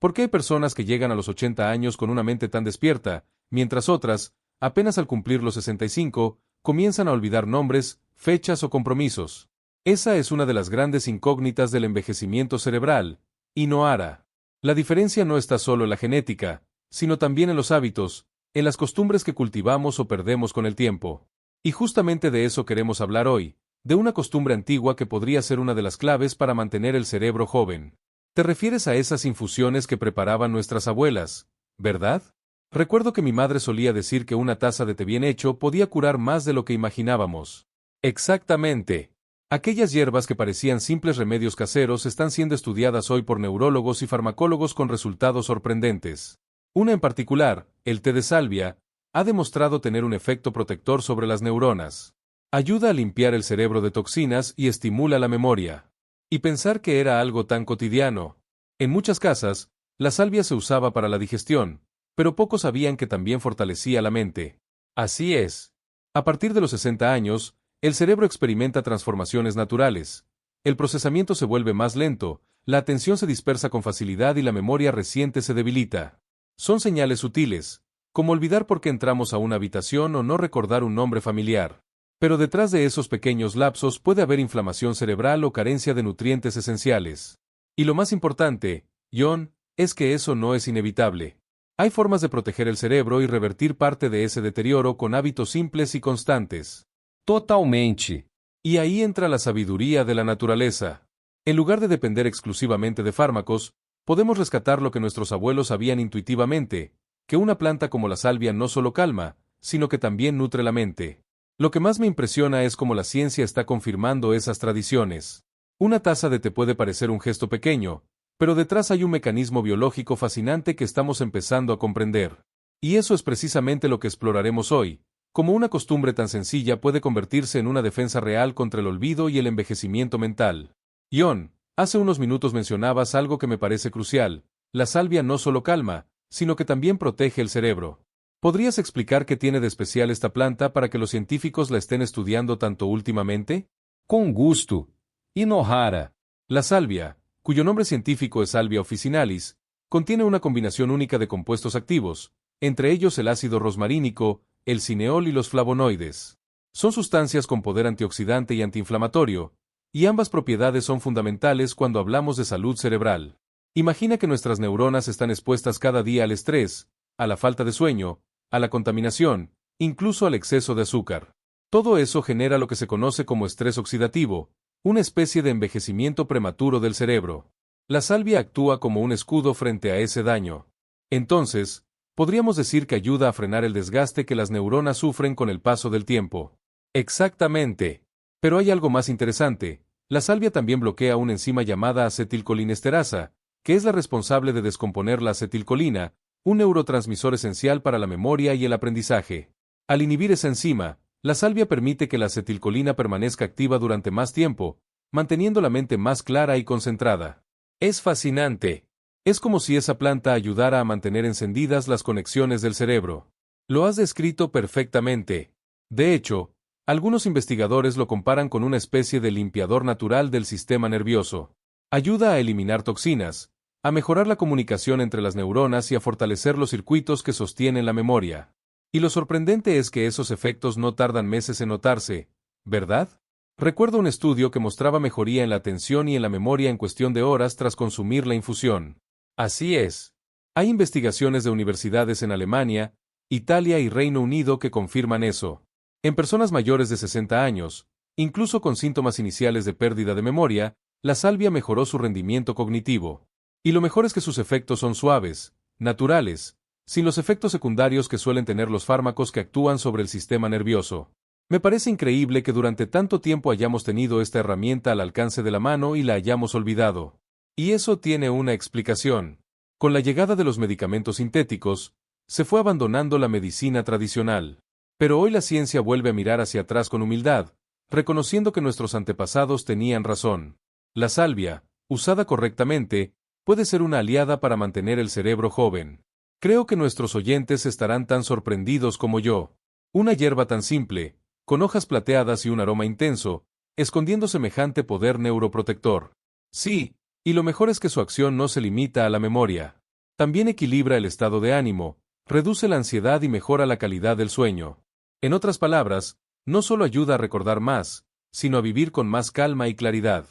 ¿Por qué hay personas que llegan a los 80 años con una mente tan despierta, mientras otras, apenas al cumplir los 65, comienzan a olvidar nombres, fechas o compromisos? Esa es una de las grandes incógnitas del envejecimiento cerebral, y Nohara. La diferencia no está solo en la genética, sino también en los hábitos, en las costumbres que cultivamos o perdemos con el tiempo. Y justamente de eso queremos hablar hoy, de una costumbre antigua que podría ser una de las claves para mantener el cerebro joven. Te refieres a esas infusiones que preparaban nuestras abuelas, ¿verdad? Recuerdo que mi madre solía decir que una taza de té bien hecho podía curar más de lo que imaginábamos. Exactamente. Aquellas hierbas que parecían simples remedios caseros están siendo estudiadas hoy por neurólogos y farmacólogos con resultados sorprendentes. Una en particular, el té de salvia, ha demostrado tener un efecto protector sobre las neuronas. Ayuda a limpiar el cerebro de toxinas y estimula la memoria. Y pensar que era algo tan cotidiano. En muchas casas, la salvia se usaba para la digestión, pero pocos sabían que también fortalecía la mente. Así es. A partir de los 60 años, el cerebro experimenta transformaciones naturales. El procesamiento se vuelve más lento, la atención se dispersa con facilidad y la memoria reciente se debilita. Son señales sutiles, como olvidar por qué entramos a una habitación o no recordar un nombre familiar. Pero detrás de esos pequeños lapsos puede haber inflamación cerebral o carencia de nutrientes esenciales. Y lo más importante, John, es que eso no es inevitable. Hay formas de proteger el cerebro y revertir parte de ese deterioro con hábitos simples y constantes. Totalmente. Y ahí entra la sabiduría de la naturaleza. En lugar de depender exclusivamente de fármacos, podemos rescatar lo que nuestros abuelos sabían intuitivamente, que una planta como la salvia no solo calma, sino que también nutre la mente. Lo que más me impresiona es cómo la ciencia está confirmando esas tradiciones. Una taza de té puede parecer un gesto pequeño, pero detrás hay un mecanismo biológico fascinante que estamos empezando a comprender. Y eso es precisamente lo que exploraremos hoy, cómo una costumbre tan sencilla puede convertirse en una defensa real contra el olvido y el envejecimiento mental. John, hace unos minutos mencionabas algo que me parece crucial: la salvia no solo calma, sino que también protege el cerebro. ¿Podrías explicar qué tiene de especial esta planta para que los científicos la estén estudiando tanto últimamente? Com gusto. E Nohara. La salvia, cuyo nombre científico es Salvia officinalis, contiene una combinación única de compuestos activos, entre ellos el ácido rosmarínico, el cineol y los flavonoides. Son sustancias con poder antioxidante y antiinflamatorio, y ambas propiedades son fundamentales cuando hablamos de salud cerebral. Imagina que nuestras neuronas están expuestas cada día al estrés, a la falta de sueño, a la contaminación, incluso al exceso de azúcar. Todo eso genera lo que se conoce como estrés oxidativo, una especie de envejecimiento prematuro del cerebro. La salvia actúa como un escudo frente a ese daño. Entonces, podríamos decir que ayuda a frenar el desgaste que las neuronas sufren con el paso del tiempo. Exactamente. Pero hay algo más interesante. La salvia también bloquea una enzima llamada acetilcolinesterasa, que es la responsable de descomponer la acetilcolina, un neurotransmisor esencial para la memoria y el aprendizaje. Al inhibir esa enzima, la salvia permite que la acetilcolina permanezca activa durante más tiempo, manteniendo la mente más clara y concentrada. Es fascinante. Es como si esa planta ayudara a mantener encendidas las conexiones del cerebro. Lo has descrito perfectamente. De hecho, algunos investigadores lo comparan con una especie de limpiador natural del sistema nervioso. Ayuda a eliminar toxinas, a mejorar la comunicación entre las neuronas y a fortalecer los circuitos que sostienen la memoria. Y lo sorprendente es que esos efectos no tardan meses en notarse, ¿verdad? Recuerdo un estudio que mostraba mejoría en la atención y en la memoria en cuestión de horas tras consumir la infusión. Así es. Hay investigaciones de universidades en Alemania, Italia y Reino Unido que confirman eso. En personas mayores de 60 años, incluso con síntomas iniciales de pérdida de memoria, la salvia mejoró su rendimiento cognitivo. Y lo mejor es que sus efectos son suaves, naturales, sin los efectos secundarios que suelen tener los fármacos que actúan sobre el sistema nervioso. Me parece increíble que durante tanto tiempo hayamos tenido esta herramienta al alcance de la mano y la hayamos olvidado. Y eso tiene una explicación. Con la llegada de los medicamentos sintéticos, se fue abandonando la medicina tradicional. Pero hoy la ciencia vuelve a mirar hacia atrás con humildad, reconociendo que nuestros antepasados tenían razón. La salvia, usada correctamente, puede ser una aliada para mantener el cerebro joven. Creo que nuestros oyentes estarán tan sorprendidos como yo. Una hierba tan simple, con hojas plateadas y un aroma intenso, escondiendo semejante poder neuroprotector. Sí, y lo mejor es que su acción no se limita a la memoria. También equilibra el estado de ánimo, reduce la ansiedad y mejora la calidad del sueño. En otras palabras, no solo ayuda a recordar más, sino a vivir con más calma y claridad.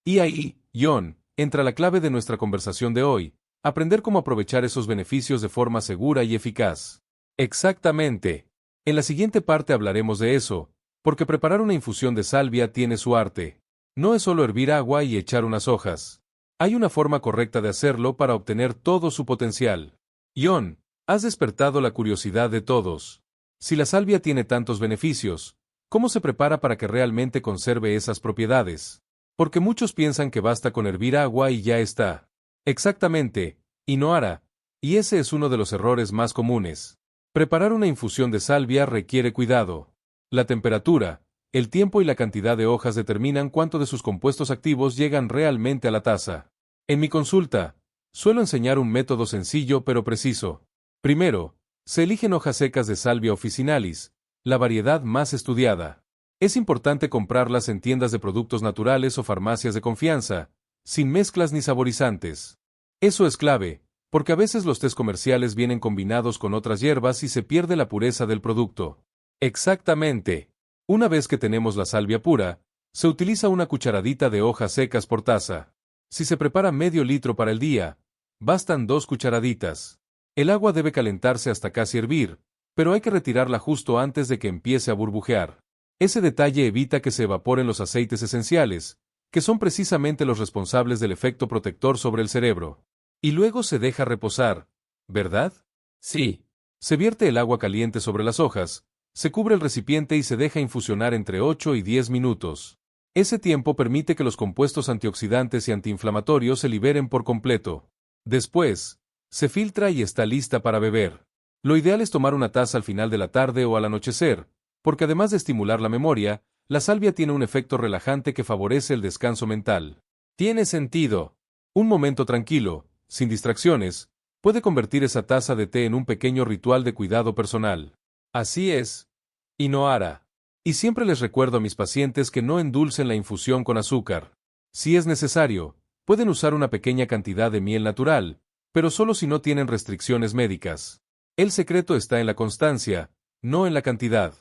Y ahí, John, entra la clave de nuestra conversación de hoy: aprender cómo aprovechar esos beneficios de forma segura y eficaz. Exactamente. En la siguiente parte hablaremos de eso, porque preparar una infusión de salvia tiene su arte. No es solo hervir agua y echar unas hojas. Hay una forma correcta de hacerlo para obtener todo su potencial. John, has despertado la curiosidad de todos. Si la salvia tiene tantos beneficios, ¿cómo se prepara para que realmente conserve esas propiedades? Porque muchos piensan que basta con hervir agua y ya está. Exactamente, y no hará. Y ese es uno de los errores más comunes. Preparar una infusión de salvia requiere cuidado. La temperatura, el tiempo y la cantidad de hojas determinan cuánto de sus compuestos activos llegan realmente a la taza. En mi consulta, suelo enseñar un método sencillo pero preciso. Primero, se eligen hojas secas de Salvia officinalis, la variedad más estudiada. Es importante comprarlas en tiendas de productos naturales o farmacias de confianza, sin mezclas ni saborizantes. Eso es clave, porque a veces los tés comerciales vienen combinados con otras hierbas y se pierde la pureza del producto. Exactamente. Una vez que tenemos la salvia pura, se utiliza una cucharadita de hojas secas por taza. Si se prepara medio litro para el día, bastan 2 cucharaditas. El agua debe calentarse hasta casi hervir, pero hay que retirarla justo antes de que empiece a burbujear. Ese detalle evita que se evaporen los aceites esenciales, que son precisamente los responsables del efecto protector sobre el cerebro. Y luego se deja reposar, ¿verdad? Sí. Se vierte el agua caliente sobre las hojas, se cubre el recipiente y se deja infusionar entre 8 y 10 minutos. Ese tiempo permite que los compuestos antioxidantes y antiinflamatorios se liberen por completo. Después, se filtra y está lista para beber. Lo ideal es tomar una taza al final de la tarde o al anochecer, porque además de estimular la memoria, la salvia tiene un efecto relajante que favorece el descanso mental. Tiene sentido. Un momento tranquilo, sin distracciones, puede convertir esa taza de té en un pequeño ritual de cuidado personal. Así es. Y no hará. Y siempre les recuerdo a mis pacientes que no endulcen la infusión con azúcar. Si es necesario, pueden usar una pequeña cantidad de miel natural, pero solo si no tienen restricciones médicas. El secreto está en la constancia, no en la cantidad.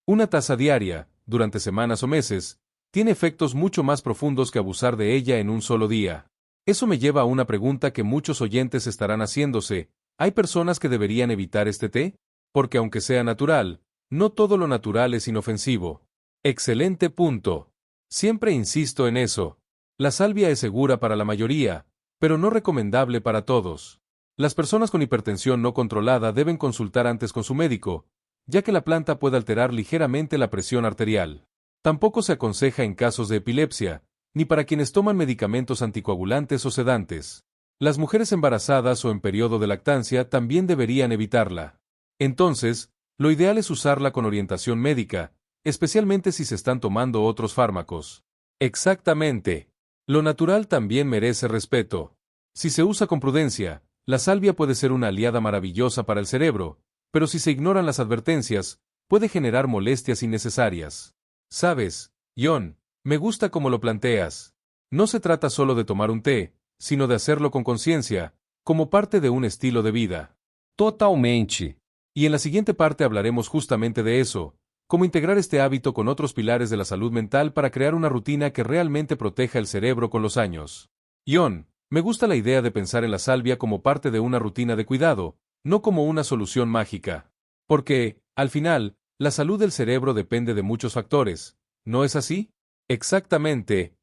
Una taza diaria, durante semanas o meses, tiene efectos mucho más profundos que abusar de ella en un solo día. Eso me lleva a una pregunta que muchos oyentes estarán haciéndose: ¿hay personas que deberían evitar este té? Porque aunque sea natural, no todo lo natural es inofensivo. Excelente punto. Siempre insisto en eso. La salvia es segura para la mayoría, pero no recomendable para todos. Las personas con hipertensión no controlada deben consultar antes con su médico, ya que la planta puede alterar ligeramente la presión arterial. Tampoco se aconseja en casos de epilepsia, ni para quienes toman medicamentos anticoagulantes o sedantes. Las mujeres embarazadas o en periodo de lactancia también deberían evitarla. Entonces, lo ideal es usarla con orientación médica, especialmente si se están tomando otros fármacos. Exactamente. Lo natural también merece respeto. Si se usa con prudencia, la salvia puede ser una aliada maravillosa para el cerebro, pero si se ignoran las advertencias, puede generar molestias innecesarias. ¿Sabes, John? Me gusta cómo lo planteas. No se trata solo de tomar un té, sino de hacerlo con conciencia, como parte de un estilo de vida. Totalmente. Y en la siguiente parte hablaremos justamente de eso, cómo integrar este hábito con otros pilares de la salud mental para crear una rutina que realmente proteja el cerebro con los años. John, me gusta la idea de pensar en la salvia como parte de una rutina de cuidado, no como una solución mágica. Porque, al final, la salud del cerebro depende de muchos factores, ¿no es así? Exactamente.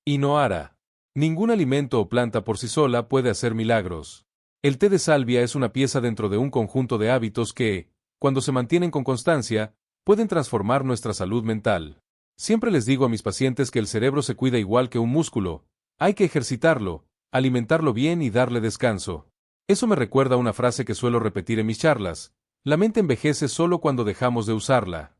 Y no hará. Ningún alimento o planta por sí sola puede hacer milagros. El té de salvia es una pieza dentro de un conjunto de hábitos que, cuando se mantienen con constancia, pueden transformar nuestra salud mental. Siempre les digo a mis pacientes que el cerebro se cuida igual que un músculo. Hay que ejercitarlo, alimentarlo bien y darle descanso. Eso me recuerda a una frase que suelo repetir en mis charlas: la mente envejece solo cuando dejamos de usarla.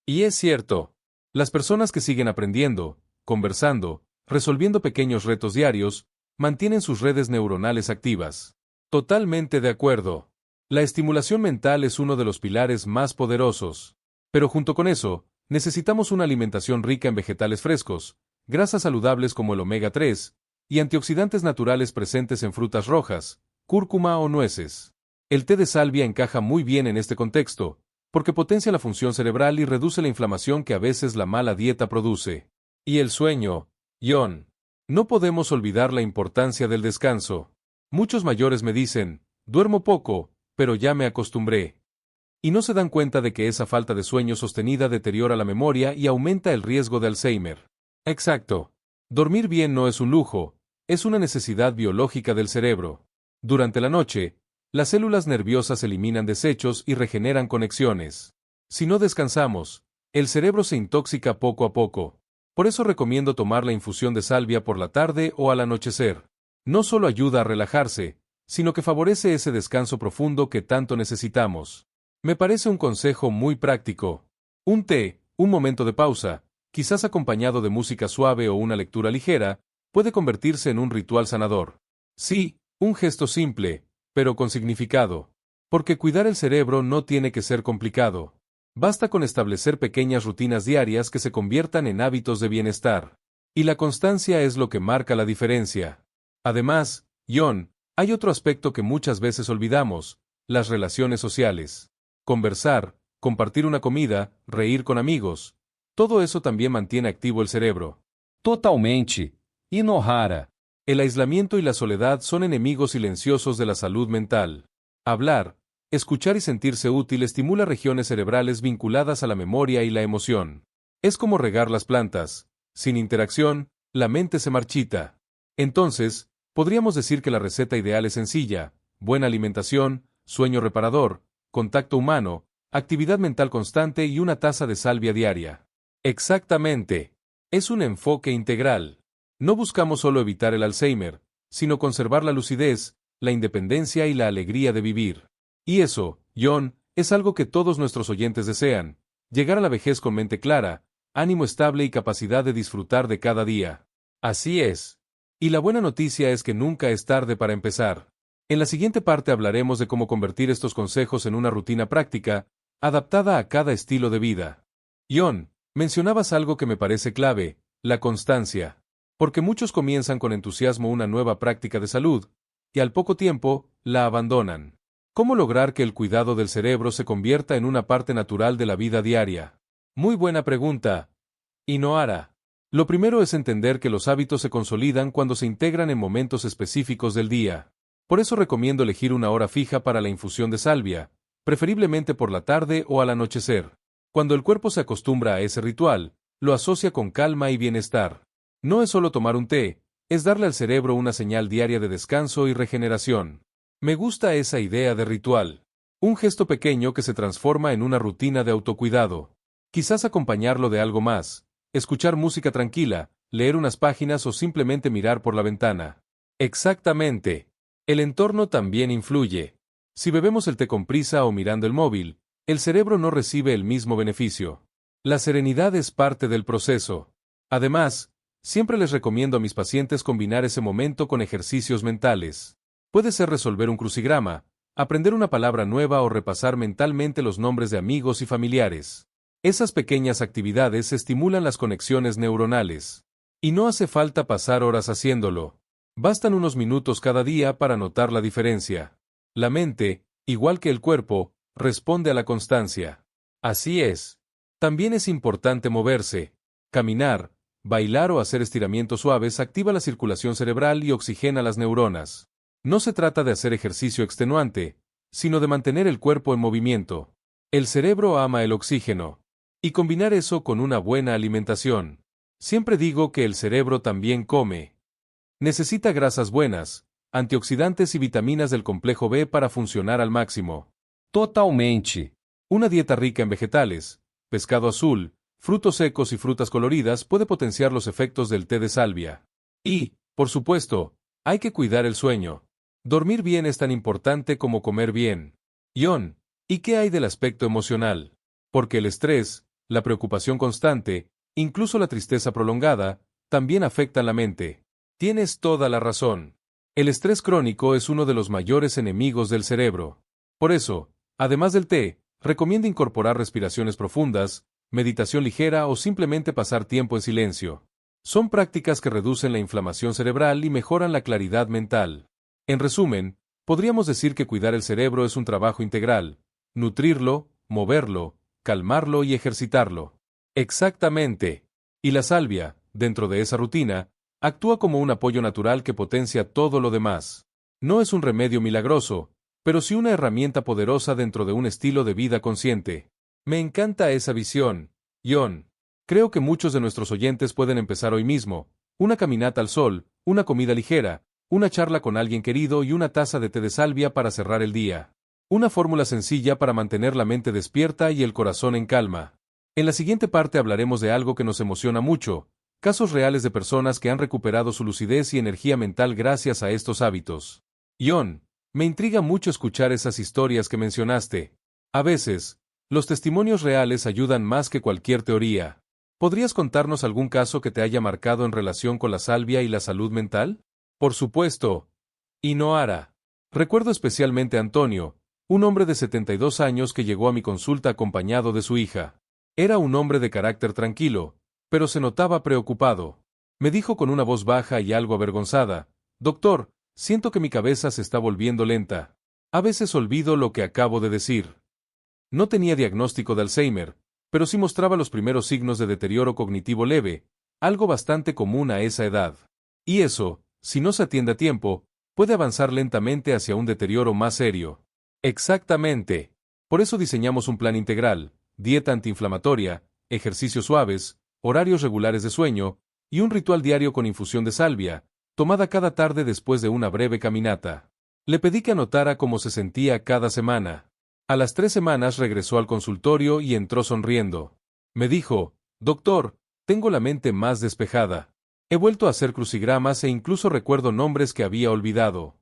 Y es cierto. Las personas que siguen aprendiendo, conversando, resolviendo pequeños retos diarios, mantienen sus redes neuronales activas. Totalmente de acuerdo. La estimulación mental es uno de los pilares más poderosos. Pero junto con eso, necesitamos una alimentación rica en vegetales frescos, grasas saludables como el omega 3, y antioxidantes naturales presentes en frutas rojas, cúrcuma o nueces. El té de salvia encaja muy bien en este contexto, porque potencia la función cerebral y reduce la inflamación que a veces la mala dieta produce. Y el sueño, John. No podemos olvidar la importancia del descanso. Muchos mayores me dicen, duermo poco, pero ya me acostumbré. Y no se dan cuenta de que esa falta de sueño sostenida deteriora la memoria y aumenta el riesgo de Alzheimer. Exacto. Dormir bien no es un lujo, es una necesidad biológica del cerebro. Durante la noche, las células nerviosas eliminan desechos y regeneran conexiones. Si no descansamos, el cerebro se intoxica poco a poco. Por eso recomiendo tomar la infusión de salvia por la tarde o al anochecer. No solo ayuda a relajarse, sino que favorece ese descanso profundo que tanto necesitamos. Me parece un consejo muy práctico. Un té, un momento de pausa, quizás acompañado de música suave o una lectura ligera, puede convertirse en un ritual sanador. Sí, un gesto simple, pero con significado. Porque cuidar el cerebro no tiene que ser complicado. Basta con establecer pequeñas rutinas diarias que se conviertan en hábitos de bienestar. Y la constancia es lo que marca la diferencia. Además, John, hay otro aspecto que muchas veces olvidamos, las relaciones sociales. Conversar, compartir una comida, reír con amigos. Todo eso también mantiene activo el cerebro. Totalmente. E Nohara. El aislamiento y la soledad son enemigos silenciosos de la salud mental. Hablar, escuchar y sentirse útil estimula regiones cerebrales vinculadas a la memoria y la emoción. Es como regar las plantas. Sin interacción, la mente se marchita. Entonces, podríamos decir que la receta ideal es sencilla: buena alimentación, sueño reparador, contacto humano, actividad mental constante y una taza de salvia diaria. Exactamente. Es un enfoque integral. No buscamos solo evitar el Alzheimer, sino conservar la lucidez, la independencia y la alegría de vivir. Y eso, John, es algo que todos nuestros oyentes desean: llegar a la vejez con mente clara, ánimo estable y capacidad de disfrutar de cada día. Así es. Y la buena noticia es que nunca es tarde para empezar. En la siguiente parte hablaremos de cómo convertir estos consejos en una rutina práctica, adaptada a cada estilo de vida. John, mencionabas algo que me parece clave: la constancia. Porque muchos comienzan con entusiasmo una nueva práctica de salud, y al poco tiempo, la abandonan. ¿Cómo lograr que el cuidado del cerebro se convierta en una parte natural de la vida diaria? Muy buena pregunta. Y Nohara. Lo primero es entender que los hábitos se consolidan cuando se integran en momentos específicos del día. Por eso recomiendo elegir una hora fija para la infusión de salvia, preferiblemente por la tarde o al anochecer. Cuando el cuerpo se acostumbra a ese ritual, lo asocia con calma y bienestar. No es solo tomar un té, es darle al cerebro una señal diaria de descanso y regeneración. Me gusta esa idea de ritual. Un gesto pequeño que se transforma en una rutina de autocuidado. Quizás acompañarlo de algo más: escuchar música tranquila, leer unas páginas o simplemente mirar por la ventana. Exactamente. El entorno también influye. Si bebemos el té con prisa o mirando el móvil, el cerebro no recibe el mismo beneficio. La serenidad es parte del proceso. Además, siempre les recomiendo a mis pacientes combinar ese momento con ejercicios mentales. Puede ser resolver un crucigrama, aprender una palabra nueva o repasar mentalmente los nombres de amigos y familiares. Esas pequeñas actividades estimulan las conexiones neuronales. Y no hace falta pasar horas haciéndolo. Bastan unos minutos cada día para notar la diferencia. La mente, igual que el cuerpo, responde a la constancia. Así es. También es importante moverse. Caminar, bailar o hacer estiramientos suaves activa la circulación cerebral y oxigena las neuronas. No se trata de hacer ejercicio extenuante, sino de mantener el cuerpo en movimiento. El cerebro ama el oxígeno. Y combinar eso con una buena alimentación. Siempre digo que el cerebro también come. Necesita grasas buenas, antioxidantes y vitaminas del complejo B para funcionar al máximo. Totalmente. Una dieta rica en vegetales, pescado azul, frutos secos y frutas coloridas puede potenciar los efectos del té de salvia. Y, por supuesto, hay que cuidar el sueño. Dormir bien es tan importante como comer bien. John, ¿y qué hay del aspecto emocional? Porque el estrés, la preocupación constante, incluso la tristeza prolongada, también afectan la mente. Tienes toda la razón. El estrés crónico es uno de los mayores enemigos del cerebro. Por eso, además del té, recomiendo incorporar respiraciones profundas, meditación ligera o simplemente pasar tiempo en silencio. Son prácticas que reducen la inflamación cerebral y mejoran la claridad mental. En resumen, Podríamos decir que cuidar el cerebro es un trabajo integral: nutrirlo, moverlo, calmarlo y ejercitarlo. Exactamente. Y la salvia, dentro de esa rutina, actúa como un apoyo natural que potencia todo lo demás. No es un remedio milagroso, pero sí una herramienta poderosa dentro de un estilo de vida consciente. Me encanta esa visión, John. Creo que muchos de nuestros oyentes pueden empezar hoy mismo: una caminata al sol, una comida ligera, una charla con alguien querido y una taza de té de salvia para cerrar el día. Una fórmula sencilla para mantener la mente despierta y el corazón en calma. En la siguiente parte hablaremos de algo que nos emociona mucho: casos reales de personas que han recuperado su lucidez y energía mental gracias a estos hábitos. John, me intriga mucho escuchar esas historias que mencionaste. A veces, los testimonios reales ayudan más que cualquier teoría. ¿Podrías contarnos algún caso que te haya marcado en relación con la salvia y la salud mental? Por supuesto. Inoara. Recuerdo especialmente a Antonio, un hombre de 72 años que llegó a mi consulta acompañado de su hija. Era un hombre de carácter tranquilo, pero se notaba preocupado. Me dijo con una voz baja y algo avergonzada: «Doctor, siento que mi cabeza se está volviendo lenta. A veces olvido lo que acabo de decir». No tenía diagnóstico de Alzheimer, pero sí mostraba los primeros signos de deterioro cognitivo leve, algo bastante común a esa edad. Y eso, si no se atiende a tiempo, puede avanzar lentamente hacia un deterioro más serio. Exactamente. Por eso diseñamos un plan integral: dieta antiinflamatoria, ejercicios suaves, horarios regulares de sueño, y un ritual diario con infusión de salvia, tomada cada tarde después de una breve caminata. Le pedí que anotara cómo se sentía cada semana. A las 3 semanas regresó al consultorio y entró sonriendo. Me dijo: «Doctor, tengo la mente más despejada. He vuelto a hacer crucigramas e incluso recuerdo nombres que había olvidado».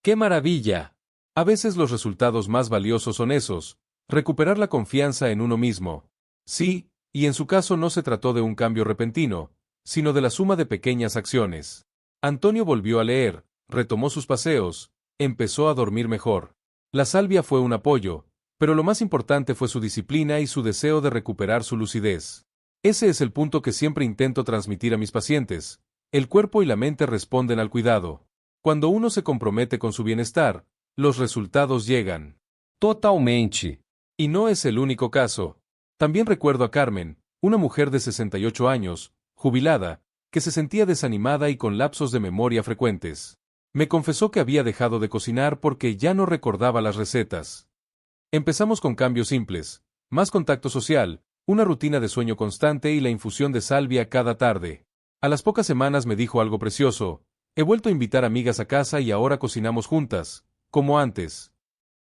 ¡Qué maravilla! A veces los resultados más valiosos son esos: recuperar la confianza en uno mismo. Sí, y en su caso no se trató de un cambio repentino, sino de la suma de pequeñas acciones. Antonio volvió a leer, retomó sus paseos, empezó a dormir mejor. La salvia fue un apoyo, pero lo más importante fue su disciplina y su deseo de recuperar su lucidez. Ese es el punto que siempre intento transmitir a mis pacientes: el cuerpo y la mente responden al cuidado. Cuando uno se compromete con su bienestar, los resultados llegan. Totalmente. Y no es el único caso. También recuerdo a Carmen, una mujer de 68 años, jubilada, que se sentía desanimada y con lapsos de memoria frecuentes. Me confesó que había dejado de cocinar porque ya no recordaba las recetas. Empezamos con cambios simples: más contacto social, una rutina de sueño constante y la infusión de salvia cada tarde. A las pocas semanas me dijo algo precioso: «He vuelto a invitar amigas a casa y ahora cocinamos juntas, como antes».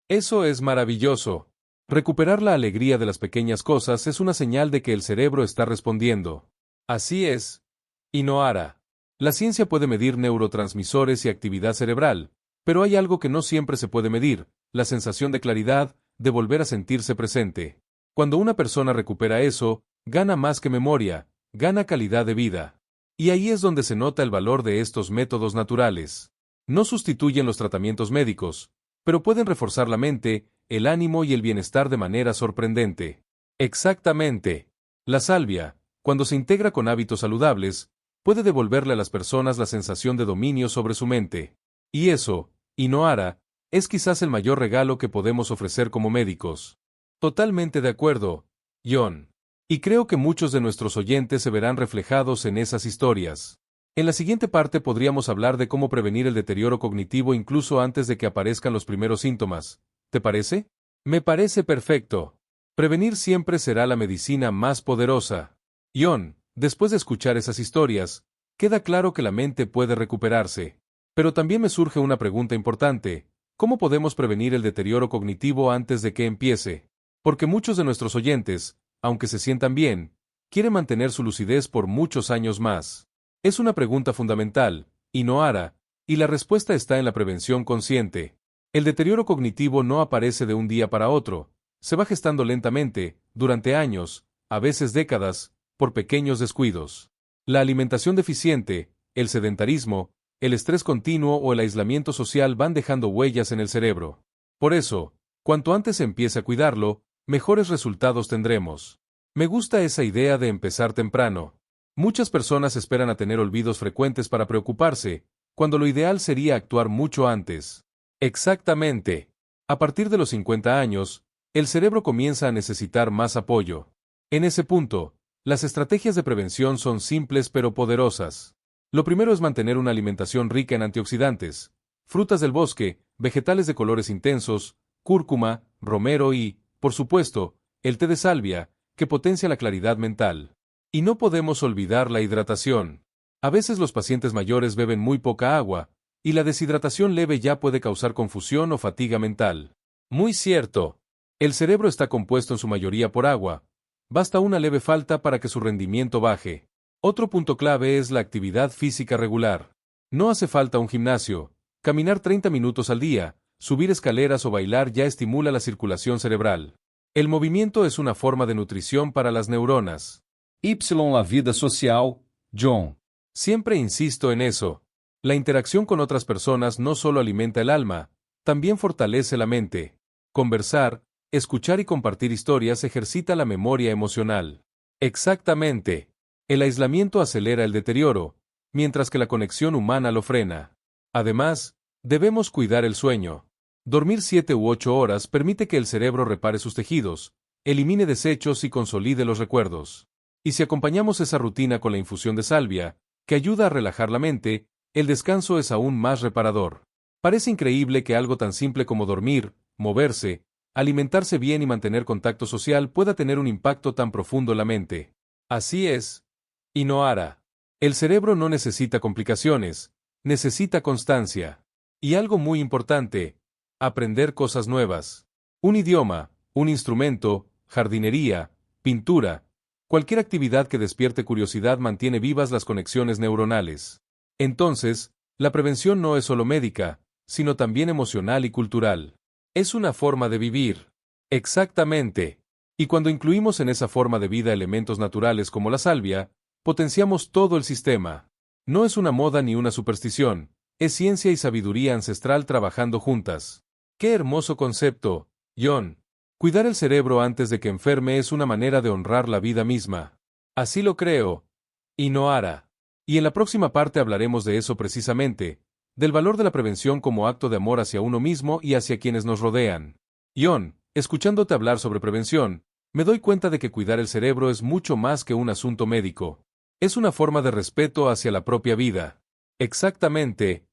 Eso es maravilloso. Recuperar la alegría de las pequeñas cosas es una señal de que el cerebro está respondiendo. Así es. Inoara. La ciencia puede medir neurotransmisores y actividad cerebral, pero hay algo que no siempre se puede medir: la sensación de claridad, de volver a sentirse presente. Cuando una persona recupera eso, gana más que memoria, gana calidad de vida. Y ahí es donde se nota el valor de estos métodos naturales. No sustituyen los tratamientos médicos, pero pueden reforzar la mente, el ánimo y el bienestar de manera sorprendente. Exactamente. La salvia, cuando se integra con hábitos saludables, puede devolverle a las personas la sensación de dominio sobre su mente. Y eso, Inoara, es quizás el mayor regalo que podemos ofrecer como médicos. Totalmente de acuerdo, John. Y creo que muchos de nuestros oyentes se verán reflejados en esas historias. En la siguiente parte podríamos hablar de cómo prevenir el deterioro cognitivo incluso antes de que aparezcan los primeros síntomas. ¿Te parece? Me parece perfecto. Prevenir siempre será la medicina más poderosa. John, después de escuchar esas historias, queda claro que la mente puede recuperarse. Pero también me surge una pregunta importante: ¿cómo podemos prevenir el deterioro cognitivo antes de que empiece? Porque muchos de nuestros oyentes, aunque se sientan bien, quieren mantener su lucidez por muchos años más. Es una pregunta fundamental, Inoara, y la respuesta está en la prevención consciente. El deterioro cognitivo no aparece de un día para otro, se va gestando lentamente, durante años, a veces décadas, por pequeños descuidos. La alimentación deficiente, el sedentarismo, el estrés continuo o el aislamiento social van dejando huellas en el cerebro. Por eso, cuanto antes se empiece a cuidarlo, mejores resultados tendremos. Me gusta esa idea de empezar temprano. Muchas personas esperan a tener olvidos frecuentes para preocuparse, cuando lo ideal sería actuar mucho antes. Exactamente. A partir de los 50 años, el cerebro comienza a necesitar más apoyo. En ese punto, las estrategias de prevención son simples pero poderosas. Lo primero es mantener una alimentación rica en antioxidantes, frutas del bosque, vegetales de colores intensos, cúrcuma, romero y, por supuesto, el té de salvia, que potencia la claridad mental. Y no podemos olvidar la hidratación. A veces los pacientes mayores beben muy poca agua, y la deshidratación leve ya puede causar confusión o fatiga mental. Muy cierto. El cerebro está compuesto en su mayoría por agua. Basta una leve falta para que su rendimiento baje. Otro punto clave es la actividad física regular. No hace falta un gimnasio. Caminar 30 minutos al día, subir escaleras o bailar ya estimula la circulación cerebral. El movimiento es una forma de nutrición para las neuronas. Y la vida social, John. Siempre insisto en eso. La interacción con otras personas no solo alimenta el alma, también fortalece la mente. Conversar, escuchar y compartir historias ejercita la memoria emocional. Exactamente. El aislamiento acelera el deterioro, mientras que la conexión humana lo frena. Además, debemos cuidar el sueño. Dormir 7 u 8 horas permite que el cerebro repare sus tejidos, elimine desechos y consolide los recuerdos. Y si acompañamos esa rutina con la infusión de salvia, que ayuda a relajar la mente, el descanso es aún más reparador. Parece increíble que algo tan simple como dormir, moverse, alimentarse bien y mantener contacto social pueda tener un impacto tan profundo en la mente. Así es. Y no hará. El cerebro no necesita complicaciones, necesita constancia. Y algo muy importante, aprender cosas nuevas. Un idioma, un instrumento, jardinería, pintura, cualquier actividad que despierte curiosidad mantiene vivas las conexiones neuronales. Entonces, la prevención no es solo médica, sino también emocional y cultural. Es una forma de vivir. Exactamente. Y cuando incluimos en esa forma de vida elementos naturales como la salvia, potenciamos todo el sistema. No es una moda ni una superstición, es ciencia y sabiduría ancestral trabajando juntas. ¡Qué hermoso concepto, John! Cuidar el cerebro antes de que enferme es una manera de honrar la vida misma. Así lo creo. Y no hará. Y en la próxima parte hablaremos de eso precisamente, del valor de la prevención como acto de amor hacia uno mismo y hacia quienes nos rodean. John, escuchándote hablar sobre prevención, me doy cuenta de que cuidar el cerebro es mucho más que un asunto médico. Es una forma de respeto hacia la propia vida. Exactamente.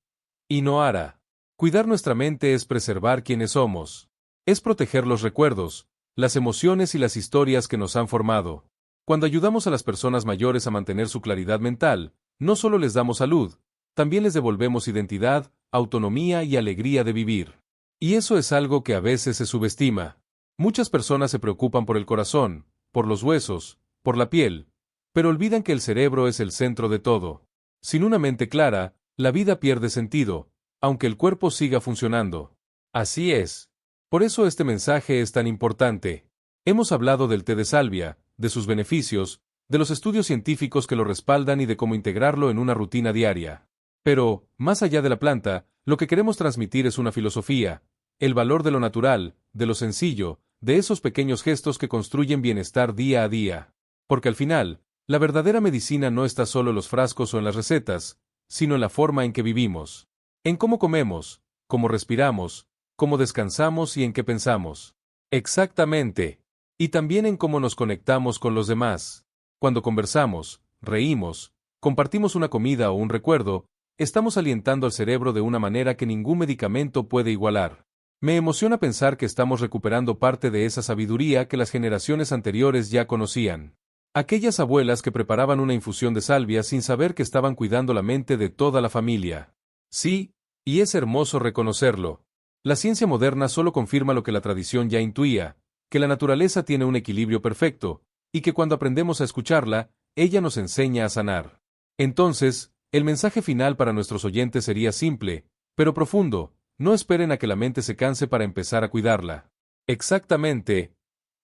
Y no hará. Cuidar nuestra mente es preservar quienes somos. Es proteger los recuerdos, las emociones y las historias que nos han formado. Cuando ayudamos a las personas mayores a mantener su claridad mental, no solo les damos salud, también les devolvemos identidad, autonomía y alegría de vivir. Y eso es algo que a veces se subestima. Muchas personas se preocupan por el corazón, por los huesos, por la piel, pero olvidan que el cerebro es el centro de todo. Sin una mente clara, la vida pierde sentido, aunque el cuerpo siga funcionando. Así es. Por eso este mensaje es tan importante. Hemos hablado del té de salvia, de sus beneficios, de los estudios científicos que lo respaldan y de cómo integrarlo en una rutina diaria. Pero, más allá de la planta, lo que queremos transmitir es una filosofía, el valor de lo natural, de lo sencillo, de esos pequeños gestos que construyen bienestar día a día. Porque al final, la verdadera medicina no está solo en los frascos o en las recetas, sino en la forma en que vivimos. En cómo comemos, cómo respiramos, cómo descansamos y en qué pensamos. Exactamente. Y también en cómo nos conectamos con los demás. Cuando conversamos, reímos, compartimos una comida o un recuerdo, estamos alientando al cerebro de una manera que ningún medicamento puede igualar. Me emociona pensar que estamos recuperando parte de esa sabiduría que las generaciones anteriores ya conocían. Aquellas abuelas que preparaban una infusión de salvia sin saber que estaban cuidando la mente de toda la familia. Sí, y es hermoso reconocerlo. La ciencia moderna solo confirma lo que la tradición ya intuía, que la naturaleza tiene un equilibrio perfecto, y que cuando aprendemos a escucharla, ella nos enseña a sanar. Entonces, el mensaje final para nuestros oyentes sería simple, pero profundo: no esperen a que la mente se canse para empezar a cuidarla. Exactamente.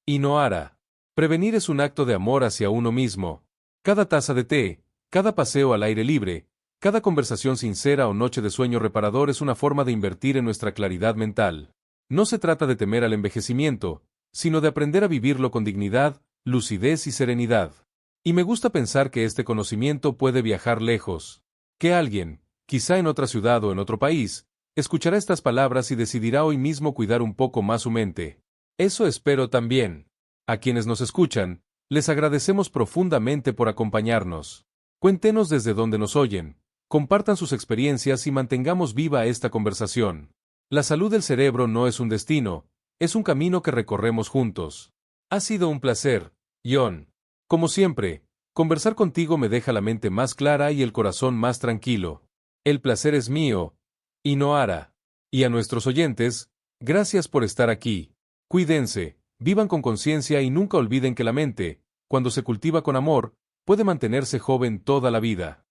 Y no hará. Prevenir es un acto de amor hacia uno mismo. Cada taza de té, cada paseo al aire libre, cada conversación sincera o noche de sueño reparador es una forma de invertir en nuestra claridad mental. No se trata de temer al envejecimiento, sino de aprender a vivirlo con dignidad, lucidez y serenidad. Y me gusta pensar que este conocimiento puede viajar lejos. Que alguien, quizá en otra ciudad o en otro país, Escuchará estas palabras y decidirá hoy mismo cuidar un poco más su mente. Eso espero también. A quienes nos escuchan, les agradecemos profundamente por acompañarnos. Cuéntenos desde dónde nos oyen, compartan sus experiencias y mantengamos viva esta conversación. La salud del cerebro no es un destino, es un camino que recorremos juntos. Ha sido un placer, John. Como siempre, conversar contigo me deja la mente más clara y el corazón más tranquilo. El placer es mío, y Noara. Y a nuestros oyentes, gracias por estar aquí. Cuídense, vivan con conciencia y nunca olviden que la mente, cuando se cultiva con amor, puede mantenerse joven toda la vida.